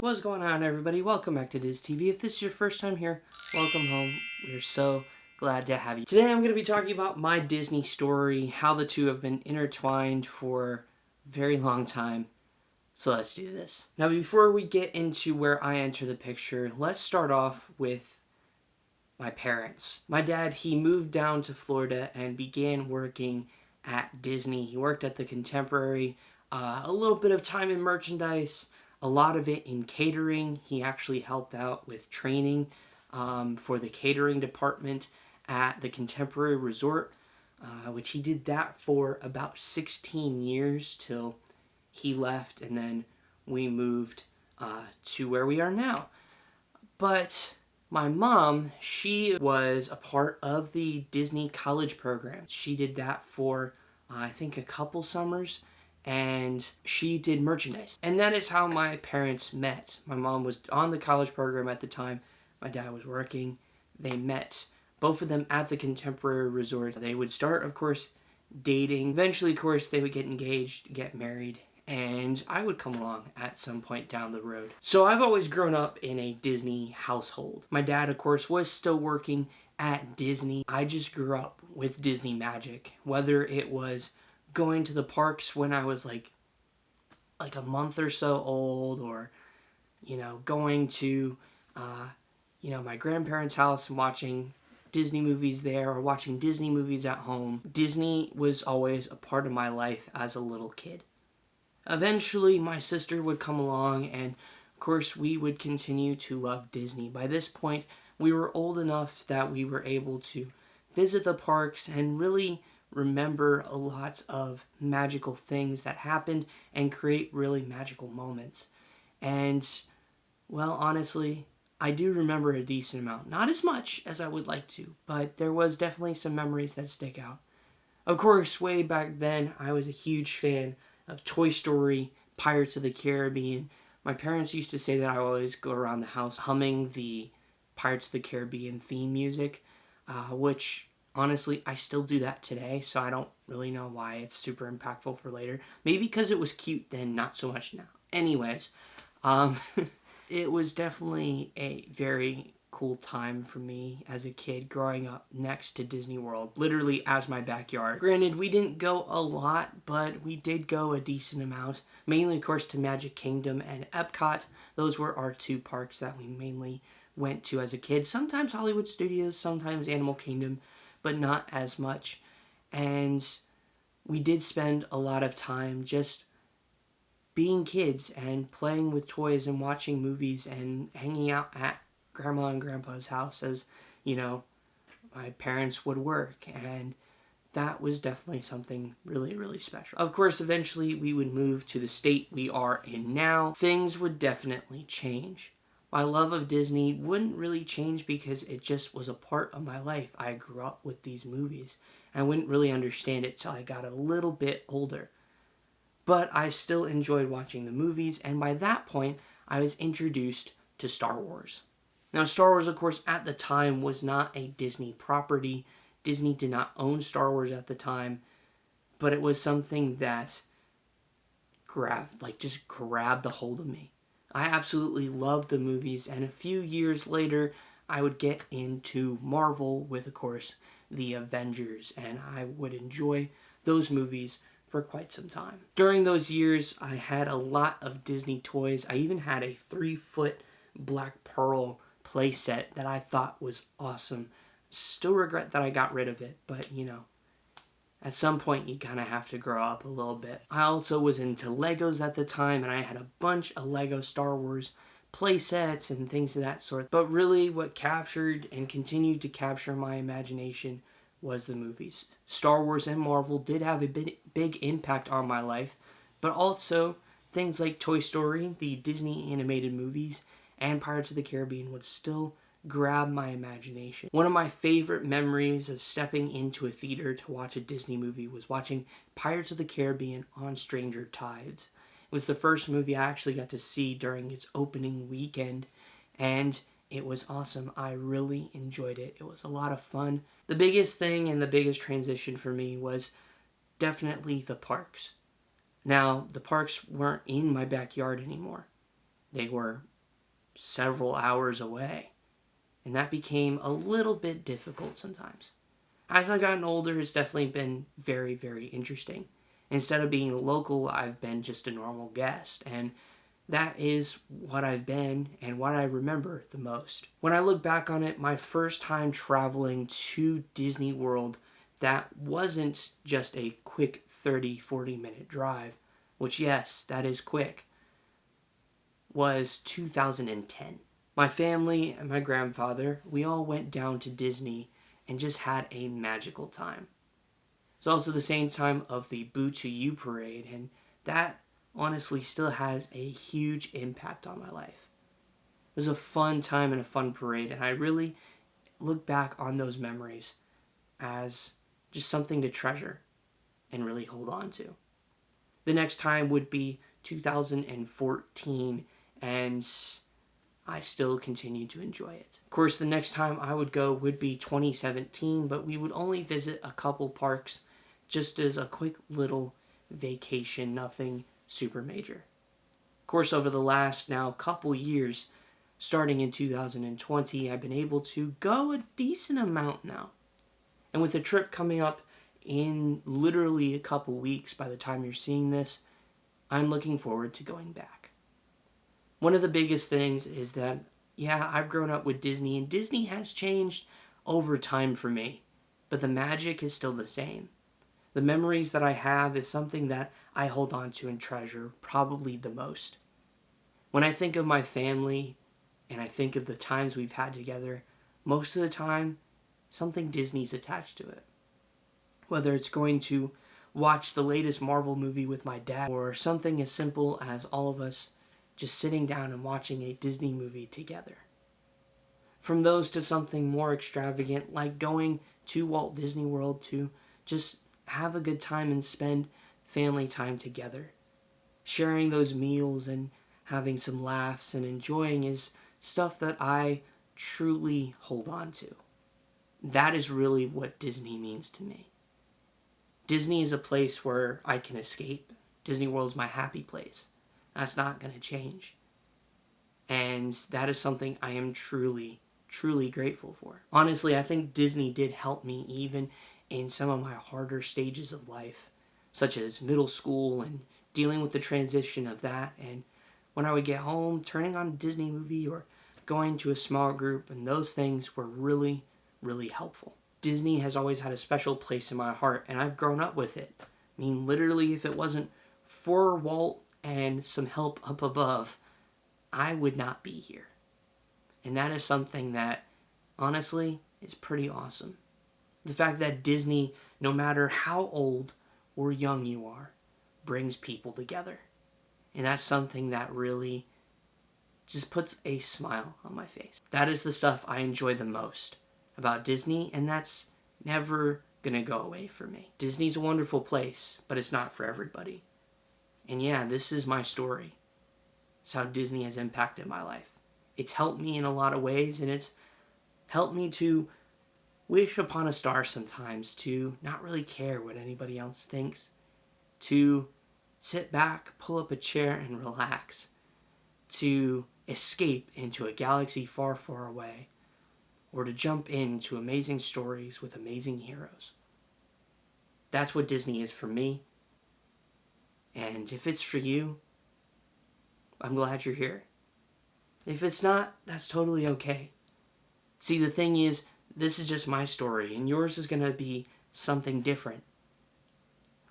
What's going on, everybody? Welcome back to Diz TV. If this is your first time here, welcome home. We're so glad to have you. Today I'm going to be talking about my Disney story, how the two have been intertwined for a very long time. So let's do this. Now, before we get into where I enter the picture, let's start off with my parents. My dad, he moved down to Florida and began working at Disney. He worked at the Contemporary, a little bit of time in merchandise, a lot of it in catering. He actually helped out with training for the catering department at the Contemporary Resort, which he did that for about 16 years till he left, and then we moved to where we are now. But my mom, she was a part of the Disney college program. She did that for, I think, a couple summers, and she did merchandise. And that is how my parents met. My mom was on the college program at the time. My dad was working. They met, both of them at the Contemporary Resort. They would start, of course, dating. Eventually, of course, they would get engaged, get married, and I would come along at some point down the road. So I've always grown up in a Disney household. My dad, of course, was still working at Disney. I just grew up with Disney magic, whether it was going to the parks when I was like a month or so old, or, going to, my grandparents' house and watching Disney movies there, or watching Disney movies at home. Disney was always a part of my life as a little kid. Eventually, my sister would come along, and of course, we would continue to love Disney. By this point, we were old enough that we were able to visit the parks and really remember a lot of magical things that happened and create really magical moments. And, well, honestly, I do remember a decent amount. Not as much as I would like to, but there was definitely some memories that stick out. Of course, way back then, I was a huge fan of Toy Story, Pirates of the Caribbean. My parents used to say that I always go around the house humming the Pirates of the Caribbean theme music, which, honestly, I still do that today, so I don't really know why it's super impactful for later. Maybe because it was cute then, not so much now. Anyways, it was definitely a very cool time for me as a kid growing up next to Disney World, literally as my backyard. Granted, we didn't go a lot, but we did go a decent amount, mainly, of course, to Magic Kingdom and Epcot. Those were our two parks that we mainly went to as a kid. Sometimes Hollywood Studios, sometimes Animal Kingdom, but not as much. And we did spend a lot of time just being kids and playing with toys and watching movies and hanging out at Grandma and Grandpa's house as, my parents would work. And that was definitely something really, really special. Of course, eventually we would move to the state we are in now. Things would definitely change. My love of Disney wouldn't really change because it just was a part of my life. I grew up with these movies. I wouldn't really understand it till I got a little bit older. But I still enjoyed watching the movies, and by that point, I was introduced to Star Wars. Now, Star Wars, of course, at the time was not a Disney property. Disney did not own Star Wars at the time, but it was something that grabbed the hold of me. I absolutely loved the movies, and a few years later, I would get into Marvel with, of course, the Avengers, and I would enjoy those movies for quite some time. During those years, I had a lot of Disney toys. I even had a 3-foot Black Pearl playset that I thought was awesome. Still regret that I got rid of it, but at some point you kind of have to grow up a little bit. I also was into Legos at the time, and I had a bunch of Lego Star Wars playsets and things of that sort. But really what captured and continued to capture my imagination was the movies. Star Wars and Marvel did have a big impact on my life, but also things like Toy Story, the Disney animated movies, and Pirates of the Caribbean would still grab my imagination. One of my favorite memories of stepping into a theater to watch a Disney movie was watching Pirates of the Caribbean on Stranger Tides. It was the first movie I actually got to see during its opening weekend, and it was awesome. I really enjoyed it. It was a lot of fun. The biggest thing and the biggest transition for me was definitely the parks. Now, the parks weren't in my backyard anymore. They were several hours away. And that became a little bit difficult sometimes. As I've gotten older, it's definitely been very, very interesting. Instead of being local, I've been just a normal guest. And that is what I've been and what I remember the most. When I look back on it, my first time traveling to Disney World, that wasn't just a quick 30-40 minute drive, which yes, that is quick, was 2010. My family and my grandfather, we all went down to Disney and just had a magical time. It's also the same time of the Boo to You parade, and that honestly still has a huge impact on my life. It was a fun time and a fun parade, and I really look back on those memories as just something to treasure and really hold on to. The next time would be 2014, and I still continue to enjoy it. Of course, the next time I would go would be 2017, but we would only visit a couple parks just as a quick little vacation, nothing super major. Of course, over the last now couple years, starting in 2020, I've been able to go a decent amount now. And with a trip coming up in literally a couple weeks by the time you're seeing this, I'm looking forward to going back. One of the biggest things is that, yeah, I've grown up with Disney, and Disney has changed over time for me, but the magic is still the same. The memories that I have is something that I hold on to and treasure probably the most. When I think of my family and I think of the times we've had together, most of the time, something Disney's attached to it. Whether it's going to watch the latest Marvel movie with my dad, or something as simple as all of us just sitting down and watching a Disney movie together. From those to something more extravagant, like going to Walt Disney World to just have a good time and spend family time together. Sharing those meals and having some laughs and enjoying is stuff that I truly hold on to. That is really what Disney means to me. Disney is a place where I can escape. Disney World is my happy place. That's not going to change. And that is something I am truly, truly grateful for. Honestly, I think Disney did help me even in some of my harder stages of life, such as middle school and dealing with the transition of that. And when I would get home, turning on a Disney movie or going to a small group, and those things were really, really helpful. Disney has always had a special place in my heart, and I've grown up with it. I mean, literally, if it wasn't for Walt and some help up above, I would not be here. And that is something that, honestly, is pretty awesome. The fact that Disney, no matter how old or young you are, brings people together. And that's something that really just puts a smile on my face. That is the stuff I enjoy the most about Disney, and that's never gonna go away for me. Disney's a wonderful place, but it's not for everybody. And yeah, this is my story. It's how Disney has impacted my life. It's helped me in a lot of ways, and it's helped me to wish upon a star sometimes, to not really care what anybody else thinks, to sit back, pull up a chair, and relax, to escape into a galaxy far, far away, or to jump into amazing stories with amazing heroes. That's what Disney is for me, and if it's for you, I'm glad you're here. If it's not, that's totally okay. See, the thing is, this is just my story, and yours is going to be something different.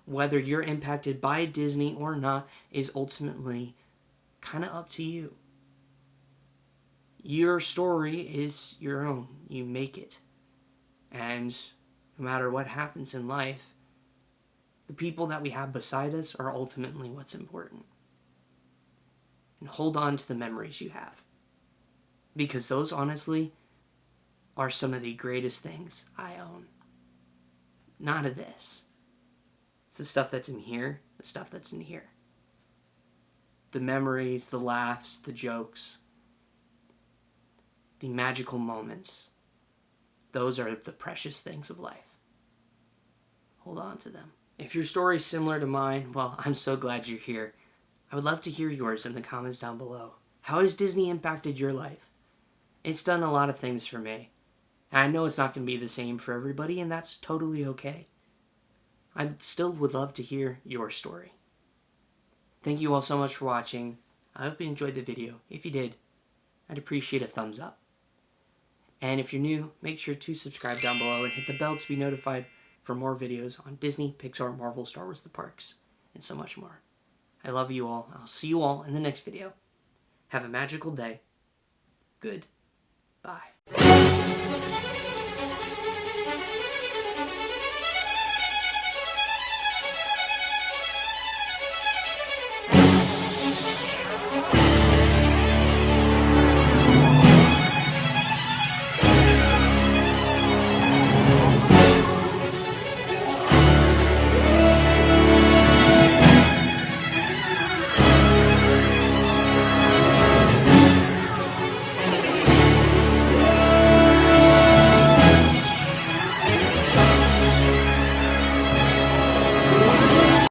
Whether you're impacted by Disney or not is ultimately kind of up to you. Your story is your own. You make it. And no matter what happens in life, the people that we have beside us are ultimately what's important. And hold on to the memories you have. Because those, honestly, are some of the greatest things I own. None of this. It's the stuff that's in here, the stuff that's in here. The memories, the laughs, the jokes, the magical moments. Those are the precious things of life. Hold on to them. If your story's similar to mine, well, I'm so glad you're here. I would love to hear yours in the comments down below. How has Disney impacted your life? It's done a lot of things for me. I know it's not going to be the same for everybody, and that's totally okay. I still would love to hear your story. Thank you all so much for watching. I hope you enjoyed the video. If you did, I'd appreciate a thumbs up. And if you're new, make sure to subscribe down below and hit the bell to be notified for more videos on Disney, Pixar, Marvel, Star Wars, the parks, and so much more. I love you all. I'll see you all in the next video. Have a magical day. Goodbye.